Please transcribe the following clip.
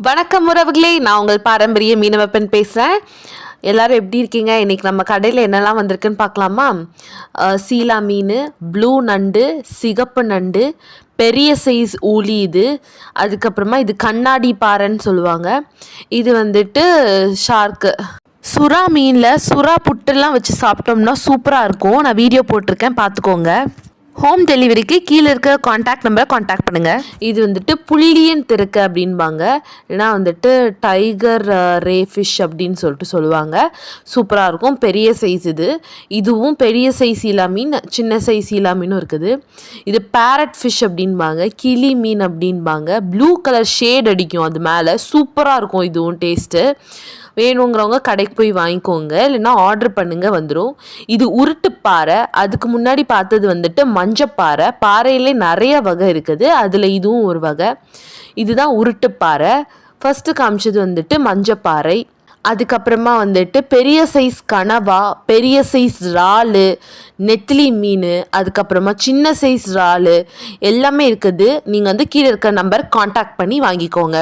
வணக்கம் உறவுகளே, நான் உங்கள் பாரம்பரிய மீனவ பெண் பேசுகிறேன். எல்லாரும் எப்படி இருக்கீங்க? இன்றைக்கி நம்ம கடையில் என்னெல்லாம் வந்திருக்குன்னு பார்க்கலாமா? சீலா மீன், ப்ளூ நண்டு, சிகப்பு நண்டு, பெரிய சைஸ் ஊளி இது. அதுக்கப்புறமா இது கண்ணாடி பாறைன்னு சொல்லுவாங்க. இது வந்துட்டு ஷார்க்கு. சுறா மீனில் சுறா புட்டெல்லாம் வச்சு சாப்பிட்டோம்னா சூப்பராக இருக்கும். நான் வீடியோ போட்டிருக்கேன், பார்த்துக்கோங்க. ஹோம் டெலிவரிக்கு கீழே இருக்க காண்டாக்ட் நம்பரை காண்டாக்ட் பண்ணுங்கள். இது வந்துட்டு புள்ளியன் திறக்க அப்படின்பாங்க, ஏன்னா வந்துட்டு டைகர் ரே ஃபிஷ் அப்படின்னு சொல்லுவாங்க. சூப்பராக இருக்கும். பெரிய சைஸ் இது. இதுவும் பெரிய சைஸ் சீலா மீன், சின்ன சைஸ் சீலா மீனும் இருக்குது. இது பேரட் ஃபிஷ் அப்படின்பாங்க, கிளி மீன் அப்படின்பாங்க. ப்ளூ கலர் ஷேட் அடிக்கும் அது மேலே. சூப்பராக இருக்கும் இதுவும் டேஸ்ட்டு. வேணுங்கிறவங்க கடைக்கு போய் வாங்கிக்கோங்க, இல்லைன்னா ஆர்டர் பண்ணுங்க, வந்துடும். இது உருட்டு பாறை. அதுக்கு முன்னாடி பார்த்தது வந்துட்டு மஞ்சப்பாறை. பாறையிலே நிறைய வகை இருக்குது, அதில் இதுவும் ஒரு வகை. இதுதான் உருட்டு பாறை. ஃபஸ்ட்டு காமிச்சது வந்துட்டு மஞ்சப்பாறை. அதுக்கப்புறமா வந்துட்டு பெரிய சைஸ் கனவா, பெரிய சைஸ் இறாலு, நெத்திலி மீன், அதுக்கப்புறமா சின்ன சைஸ் இறாலு எல்லாமே இருக்குது. நீங்கள் வந்து கீழே இருக்க நம்பர் காண்டாக்ட் பண்ணி வாங்கிக்கோங்க.